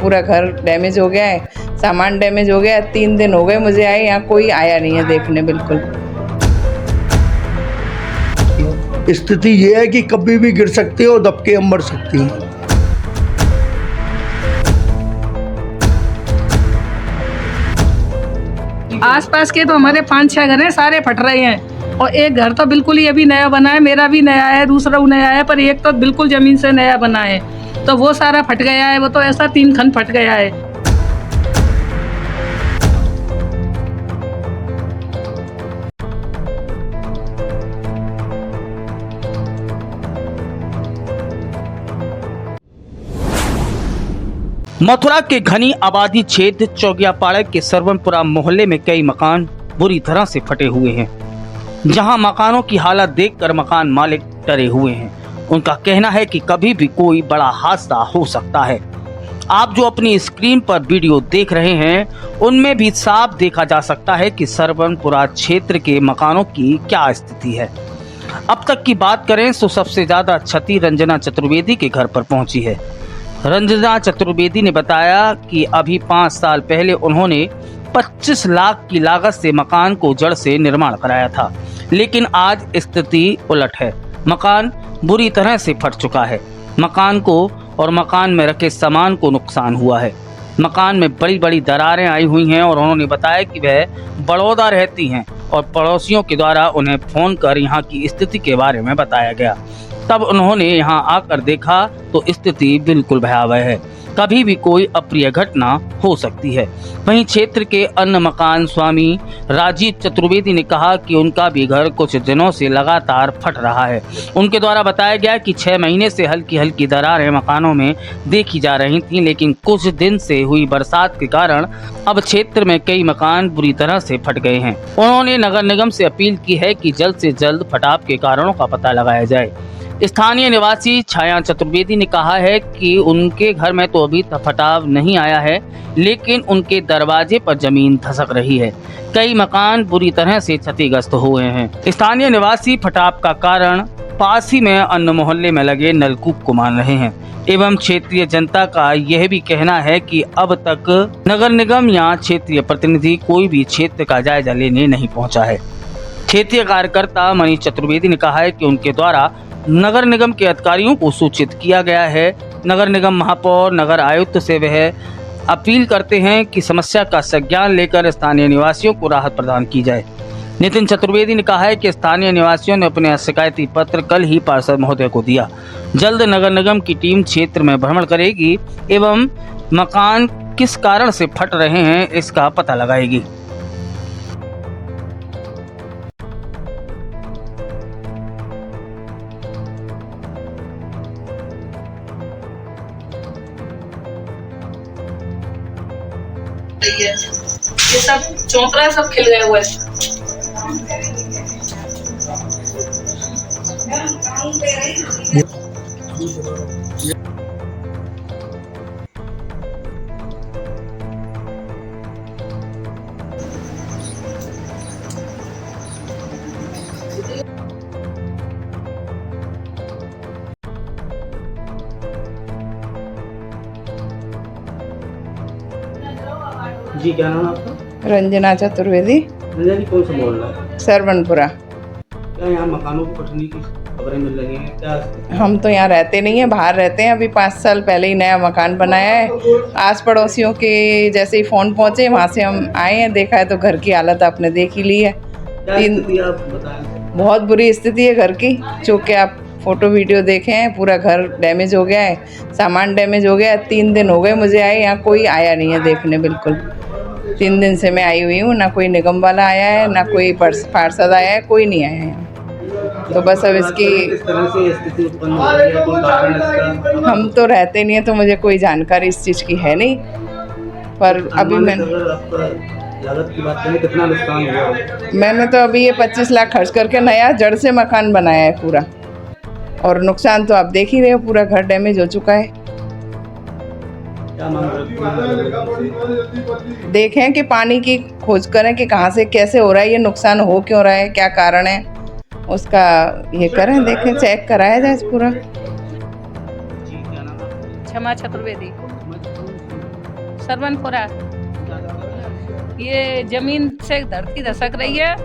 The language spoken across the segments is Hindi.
पूरा घर डैमेज हो गया है, सामान डैमेज हो गया है। 3 दिन हो गए मुझे आए, यहाँ कोई आया नहीं है देखने बिल्कुल। स्थिति ये है कि कभी भी गिर सकती है और दबके हम मर सकती हैं। आसपास के तो हमारे 5-6 घर हैं, सारे फट रहे हैं। और एक घर तो बिल्कुल ही अभी नया बना है, मेरा भी नया है, दूसरा नया है, पर एक तो बिल्कुल जमीन से नया बना है, तो वो सारा फट गया है। वो तो ऐसा 3 खंड फट गया है। मथुरा के घनी आबादी क्षेत्र चौगियापाड़ा के सरवनपुरा मोहल्ले में कई मकान बुरी तरह से फटे हुए हैं, जहां मकानों की हालत देखकर मकान मालिक डरे हुए हैं। उनका कहना है कि कभी भी कोई बड़ा हादसा हो सकता है। आप जो अपनी स्क्रीन पर वीडियो देख रहे हैं उनमें भी साफ देखा जा सकता है कि सरवनपुरा क्षेत्र के मकानों की क्या स्थिति है। अब तक की बात करें तो सबसे ज्यादा क्षति रंजना चतुर्वेदी के घर पर पहुंची है। रंजना चतुर्वेदी ने बताया कि अभी 5 साल पहले उन्होंने 25 लाख की लागत से मकान को जड़ से निर्माण कराया था, लेकिन आज स्थिति उलट है। मकान बुरी तरह से फट चुका है। मकान को और मकान में रखे सामान को नुकसान हुआ है। मकान में बड़ी बड़ी दरारें आई हुई हैं और उन्होंने बताया कि वह बड़ौदा रहती हैं और पड़ोसियों के द्वारा उन्हें फोन कर यहाँ की स्थिति के बारे में बताया गया। तब उन्होंने यहाँ आकर देखा तो स्थिति बिल्कुल भयावह है, कभी भी कोई अप्रिय घटना हो सकती है। वहीं क्षेत्र के अन्य मकान स्वामी राजीव चतुर्वेदी ने कहा कि उनका भी घर कुछ दिनों से लगातार फट रहा है। उनके द्वारा बताया गया कि 6 महीने से हल्की हल्की दरारें मकानों में देखी जा रही थीं, लेकिन कुछ दिन से हुई बरसात के कारण अब क्षेत्र में कई मकान बुरी तरह से फट गए हैं। उन्होंने नगर निगम से अपील की है कि जल्द से जल्द फटाव के कारणों का पता लगाया जाए। स्थानीय निवासी छाया चतुर्वेदी ने कहा है कि उनके घर में तो अभी तक फटाव नहीं आया है, लेकिन उनके दरवाजे पर जमीन धसक रही है। कई मकान बुरी तरह से क्षतिग्रस्त हुए हैं। स्थानीय निवासी फटाव का कारण पास ही में अन्य मोहल्ले में लगे नलकूप को मान रहे हैं एवं क्षेत्रीय जनता का यह भी कहना है कि अब तक नगर निगम या क्षेत्रीय प्रतिनिधि कोई भी क्षेत्र का जायजा लेने नहीं पहुँचा है। क्षेत्रीय कार्यकर्ता मनीष चतुर्वेदी ने कहा है कि उनके द्वारा नगर निगम के अधिकारियों को सूचित किया गया है। नगर निगम महापौर नगर आयुक्त से वह अपील करते हैं कि समस्या का संज्ञान लेकर स्थानीय निवासियों को राहत प्रदान की जाए। नितिन चतुर्वेदी ने कहा है कि स्थानीय निवासियों ने अपने शिकायती पत्र कल ही पार्षद महोदय को दिया। जल्द नगर निगम की टीम क्षेत्र में भ्रमण करेगी एवं मकान किस कारण से फट रहे हैं इसका पता लगाएगी। ये सब चौंतरा सब खिल गए हुए हैं। जी क्या नाम है आपका? रंजना चतुर्वेदी, रंजना जी कौन सा मोहल्ला है? सरवनपुरा। क्या यहाँ मकानों की फटने की खबरें मिल रही हैं? क्या हम तो यहाँ रहते नहीं हैं, बाहर रहते हैं। अभी 5 साल पहले ही नया मकान बनाया है। आस पड़ोसियों के जैसे ही फ़ोन पहुँचे वहाँ से हम आए हैं, देखा है तो घर की हालत आपने देख ही ली है। आप बताएं। बहुत बुरी स्थिति है घर की, जो कि आप फोटो वीडियो देखे हैं। पूरा घर डैमेज हो गया है, सामान डैमेज हो गया है। 3 दिन हो गए मुझे आए, यहाँ कोई आया नहीं है देखने बिल्कुल। 3 दिन से मैं आई हुई हूँ, ना कोई निगम वाला आया है, ना कोई पार्षद आया है, कोई नहीं आया है। तो बस अब इसकी किस तरह से स्थिति उत्पन्न हो रही है, कोई कारण इसका? हम तो रहते नहीं है तो मुझे कोई जानकारी इस चीज़ की है नहीं, पर अभी लागत की बात करें कितना नुकसान हुआ? मैंने तो अभी ये 25 लाख खर्च करके नया जड़ से मकान बनाया है पूरा, और नुकसान तो आप देख ही रहे हो, पूरा घर डैमेज हो चुका है। क्या मांग रहे? देखें कि पानी की खोज करें कि कहाँ से कैसे हो रहा है, ये नुकसान हो क्यों रहा है, क्या कारण है, उसका ये करें, देखें, चेक कराया जाए पूरा। क्षमा चतुर्वेदी, सरवनपुरा। ये जमीन से धरती धसक रही है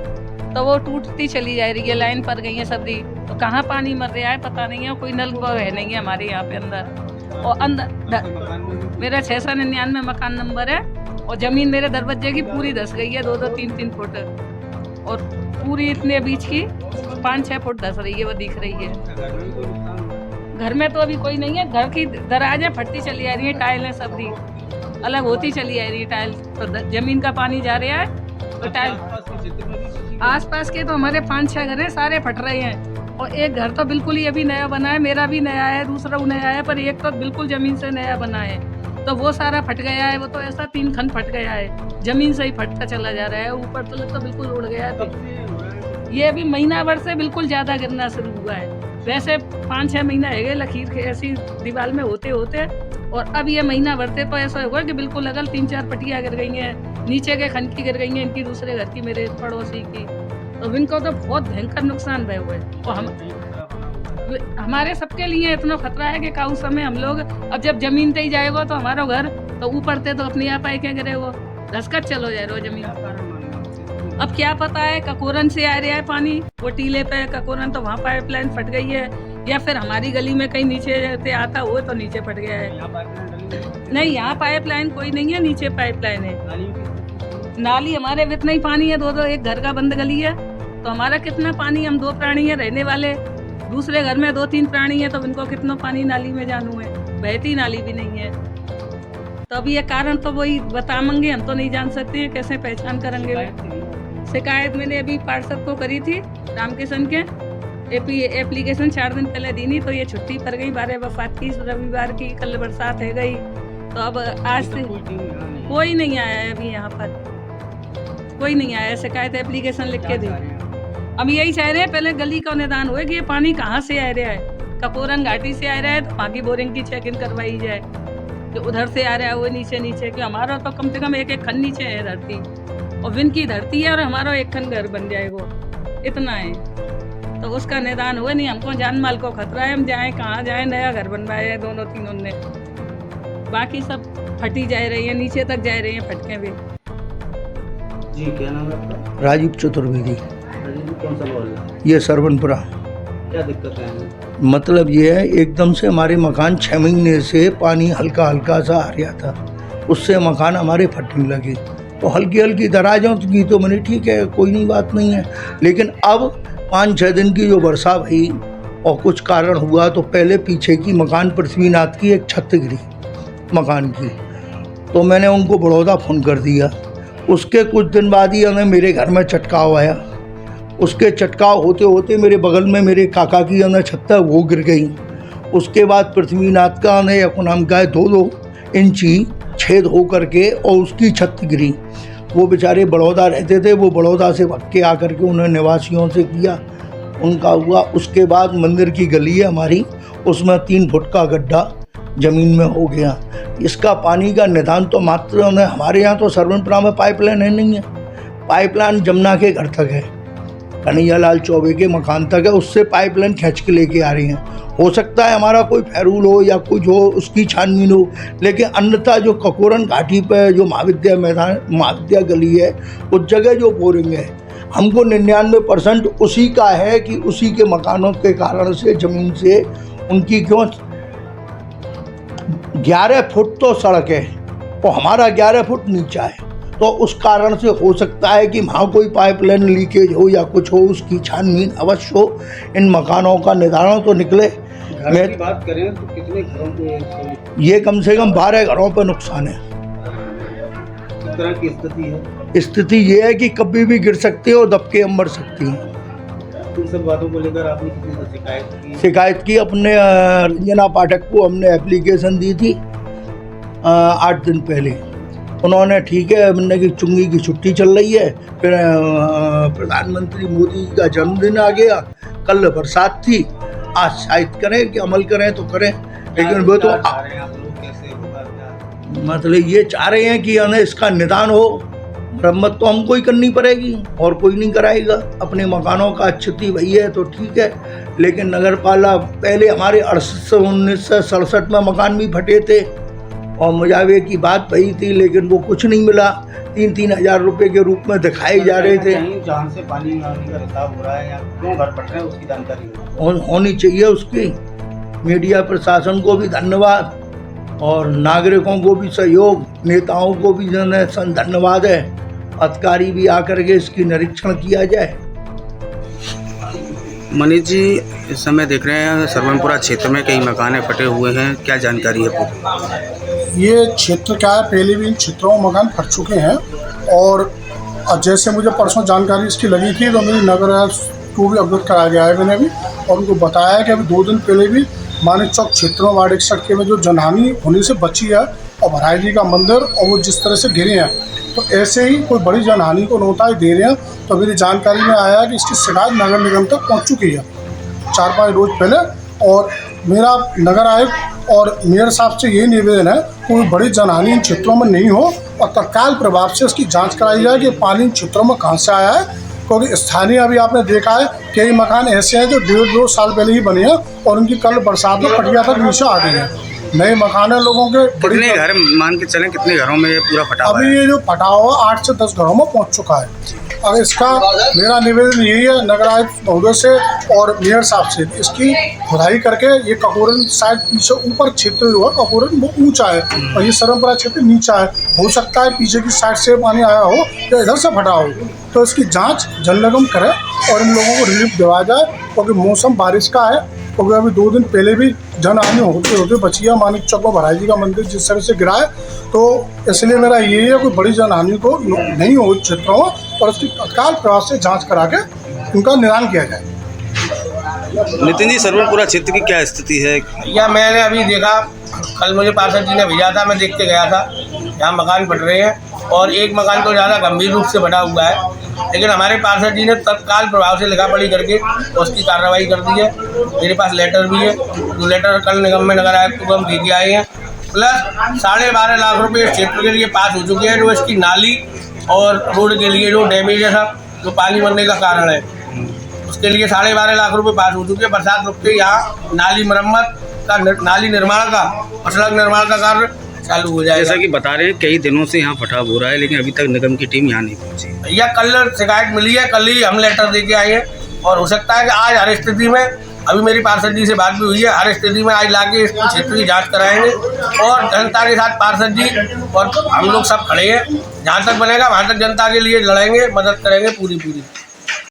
तो वो टूटती चली जा रही है, लाइन पर गई है सब्जी। तो कहाँ पानी मर रहा है पता नहीं है, कोई नल है नहीं है हमारे यहाँ पे अंदर। और अंदर मेरा 699 मकान नंबर है और ज़मीन मेरे दरवाजे की पूरी धस गई है, 2-2, 3-3 फुट। और पूरी इतने बीच की 5-6 फुट धस रही है, वो दिख रही है। घर में तो अभी कोई नहीं है, घर की दराजें फटती चली आ रही है, टाइलें सब्जी अलग होती चली आ रही है। टाइल तो जमीन का पानी जा रहा है तो टाइल आसपास के तो हमारे 5-6 घर हैं, सारे फट रहे हैं। और एक घर तो बिल्कुल ही अभी नया बना है, मेरा भी नया है, दूसरा नया है, पर एक तो बिल्कुल ज़मीन से नया बना है। तो वो सारा फट गया है, वो तो ऐसा 3 खंड फट गया है, ज़मीन से ही फटता चला जा रहा है। ऊपर तो लगता बिल्कुल उड़ गया है। तो ये अभी महीना भर से बिल्कुल ज़्यादा गिरना शुरू हुआ है। वैसे 5-6 महीना है गए लकीर के ऐसी दीवार में होते होते, और अब ये महीना भरते तो ऐसा होगा कि बिल्कुल लगल 3-4 पटियाँ गिर गई हैं, नीचे के खंड की गिर गई हैं, इनकी दूसरे घर की, मेरे पड़ोसी की। तो इनको तो बहुत भयंकर नुकसान भय हुए। और हमारे सबके लिए इतना खतरा है कि काऊ समय हम लोग अब जब जमीन पे ही जाएगा तो हमारा घर तो ऊपर थे तो अपने आप आए क्या गिरे वो धसकत चलो जाए रो जमीन पर। अब क्या पता है ककोरन से आ रहा है पानी, वो टीले पे ककोरन तो वहाँ पाइपलाइन फट गई है, या फिर हमारी गली में कहीं नीचे से आता हो तो नीचे फट गया है। नहीं, यहाँ पाइपलाइन कोई नहीं है, नीचे पाइपलाइन है। नाली हमारे में इतना ही पानी है, 2-2 एक घर का बंद गली है तो हमारा कितना पानी, हम 2 प्राणी है रहने वाले, दूसरे घर में 2-3 प्राणी है तो इनको कितना पानी नाली में जानू है, बहती नाली भी नहीं है। तो अभी ये कारण तो वही बताएंगे, हम तो नहीं जान सकते हैं, कैसे पहचान करेंगे। शिकायत मैंने अभी पार्षद को करी थी रामकिशन के, एप्लीकेशन 4 दिन पहले दी नहीं तो ये छुट्टी पड़ गई, 12 वफात की रविवार की, कल बरसात है गई। तो अब आज से कोई नहीं आया है, अभी यहाँ पर कोई नहीं आया, शिकायत एप्लीकेशन लिख के दी। अब यही चाह रहे हैं पहले गली का निदान हुए कि ये पानी कहाँ से आ रहा है। ककोरन घाटी से आ रहा है तो वहाँ की बोरिंग की चेकिंग करवाई जाए, कि उधर से आ रहा है वो नीचे कि हमारा तो कम से कम 1-1 खंड नीचे है धरती, और विन की धरती है और हमारा 1 खंड घर बन जाए, वो इतना है। तो उसका निदान हुआ नहीं, हमको जान माल को खतरा है, हम जाएँ कहाँ जाएँ, नया घर बनवाए है 2-3 ने, बाकी सब फटी जा रही है, नीचे तक जा रही है फटके भी। जी क्या नाम है आपका? राजीव चतुर्वेदी। कौन सा मोहल्ला? ये सरवनपुरा। क्या दिक्कत है? मतलब ये है एकदम से हमारे मकान 6 महीने से पानी हल्का हल्का सा आ रहा था, उससे मकान हमारे फटने लगे। तो हल्की हल्की दराजों की तो मैंने ठीक है, कोई नहीं बात नहीं है, लेकिन अब 5-6 दिन की जो वर्षा भई और कुछ कारण हुआ तो पहले पीछे की मकान पृथ्वीनाथ की एक छत गिरी मकान की, तो मैंने उनको बड़ौदा फ़ोन कर दिया। उसके कुछ दिन बाद ही हमें मेरे घर में चटकाव आया, उसके चटकाव होते होते मेरे बगल में मेरे काका की छत है वो गिर गई। उसके बाद पृथ्वीनाथ का नाम का 2-2 इंची छेद हो करके और उसकी छत गिरी। वो बेचारे बड़ौदा रहते थे, वो बड़ौदा से भग के आकर के उन्होंने निवासियों से किया, उनका हुआ। उसके बाद मंदिर की गली है हमारी, उसमें 3 फुट का गड्ढा ज़मीन में हो गया। इसका पानी का निदान तो मात्र हमारे यहाँ तो सरवनपुरा में पाइपलाइन है नहीं है, पाइपलाइन जमुना के घर तक है, कन्हैयालाल चौबे के मकान तक है, उससे पाइपलाइन खींच के लेके आ रही हैं। हो सकता है हमारा कोई फैरूल हो या कुछ हो, उसकी छानबीन हो, लेकिन अन्यथा जो ककोरन घाटी पर जो महाविद्या गली है उस जगह जो बोरिंग है, हमको 99% उसी का है कि उसी के मकानों के कारण से ज़मीन से उनकी क्यों 11 फुट तो सड़क है और हमारा 11 फुट नीचा है, तो उस कारण से हो सकता है कि वहाँ कोई पाइपलाइन लीकेज हो या कुछ हो, उसकी छानबीन अवश्य हो, इन मकानों का निदान तो निकले। घर की बात करें तो कितने घरों को? ये कम से कम 12 घरों पर नुकसान है। किस तरह की स्थिति है? स्थिति ये है कि कभी भी गिर सकती है और दबके हम मर सकती हैं। इन सब बातों को लेकर आपने किसी से शिकायत की अपने रंजना पाठक को हमने एप्लीकेशन दी थी 8 दिन पहले। उन्होंने ठीक है, हमने की चुंगी की छुट्टी चल रही है, फिर प्रधानमंत्री मोदी का जन्मदिन आ गया, कल बरसात थी, आज शायद करें कि अमल करें तो करें, लेकिन वो तो मतलब ये चाह रहे हैं कि हमें इसका निदान हो, मरम्मत तो हमको ही करनी पड़ेगी और कोई नहीं कराएगा। अपने मकानों का क्षति भई है तो ठीक है, लेकिन नगर पालिका पहले हमारे 1967 में मकान भी फटे थे और मुआवजे की बात वही थी, लेकिन वो कुछ नहीं मिला। 3-3 हज़ार रुपये के रूप में दिखाए जा रहे थे। जहाँ से पानी आने का रिसाव हो रहा है या क्यों घर फट रहे हैं उसकी जानकारी होनी चाहिए उसकी। मीडिया प्रशासन को भी धन्यवाद और नागरिकों को भी सहयोग, नेताओं को भी धन्यवाद है। अधिकारी भी आकर के इसकी निरीक्षण किया जाए। मनीष जी, इस समय देख रहे हैं सरवनपुरा क्षेत्र में कई मकान फटे हुए हैं, क्या जानकारी है पूरी? ये क्षेत्र क्या है, पहले भी इन क्षेत्रों में मकान फट चुके हैं और जैसे मुझे परसों जानकारी इसकी लगी थी तो मेरी नगर आयुक्त को भी अवगत कराया गया है मैंने भी, और उनको बताया है कि अभी 2 दिन पहले भी मानिक चौक क्षेत्र में वार्ड 61 में जो जनहानि होने से बची है और भराई जी का मंदिर और वो जिस तरह से गिरे हैं, तो ऐसे ही कोई बड़ी जनहानि को नोटिस दे रहे हैं। तो मेरी जानकारी में आया है कि इसकी शिकायत नगर निगम तक पहुंच चुकी है 4-5 रोज पहले, और मेरा नगर आयुक्त और मेयर साहब से ये निवेदन है कोई बड़ी जनहानि इन क्षेत्रों में नहीं हो और तत्काल प्रभाव से इसकी जांच कराई जाए कि पानी इन क्षेत्रों में कहाँ से आया है, क्योंकि स्थानीय अभी आपने देखा है कई मकान ऐसे हैं जो 1.5-2 साल पहले ही बने हैं और उनकी कल बरसात में पटिया तक नीचे आ गई है। नए मकान है लोगों के। कितने घर मान के चलें, कितने घरों में ये पूरा फटा हुआ है? अभी ये जो फटा हुआ 8 से 10 घरों में पहुंच चुका है। अब इसका मेरा निवेदन यही है नगर आयुक्त महोदय से और मेयर साहब से, इसकी खुदाई करके ये ककोरन साइड पीछे ऊपर क्षेत्र जो है ककोरन वो ऊंचा है और ये सरवनपुरा क्षेत्र नीचा है, हो सकता है पीछे की साइड से पानी आया हो या इधर से फटा हो, तो इसकी जांच जल निगम करे और इन लोगों को रिलीफ दिलाया जाए, क्योंकि मौसम बारिश का है। क्योंकि अभी 2 दिन पहले भी जनहानि होते होते बची है, मानिक चौक में भराई जी का मंदिर जिस तरह से गिरा है, तो इसलिए मेरा यही है कोई बड़ी जनहानि को नहीं हो क्षेत्रों में और उसकी तत्काल प्रभाव से जांच करा के उनका निदान किया जाए। नितिन जी, सरवनपुरा क्षेत्र की क्या स्थिति है? या मैंने अभी देखा, कल मुझे पार्षद जी ने भेजा था, मैं देख के गया था, यहाँ मकान फट रहे हैं और एक मकान तो ज़्यादा गंभीर रूप से फटा हुआ है, लेकिन हमारे पार्षद जी ने तत्काल प्रभाव से लिखा पढ़ी करके उसकी कार्रवाई कर दी है। मेरे पास लेटर भी है, जो लेटर कल निगम में नगर आयुक्त को हम दे के आए हैं। प्लस 12.5 लाख रुपये इस क्षेत्र के लिए पास हो चुके हैं, जो इसकी नाली और रोड के लिए जो डैमेज है सब, जो पानी बनने का कारण है, उसके लिए 12.5 लाख रुपये पास हो चुके हैं। बरसात रुकते यहाँ नाली मरम्मत का, नाली निर्माण का और सड़क निर्माण का कार्य चालू हो जाएगा। जैसा कि बता रहे हैं कई दिनों से यहाँ फटा हो रहा है, लेकिन अभी तक निगम की टीम यहाँ नहीं पहुँची। भैया कल शिकायत मिली है, कल ही हम लेटर दे के आए हैं और हो सकता है कि आज हर स्थिति में, अभी मेरी पार्षद जी से बात भी हुई है, हर स्थिति में आज लाके इस क्षेत्र की जांच कराएंगे और जनता के साथ पार्षद जी और हम लोग सब खड़े हैं। जहाँ तक बनेगा वहाँ तक जनता के लिए लड़ेंगे, मदद करेंगे पूरी।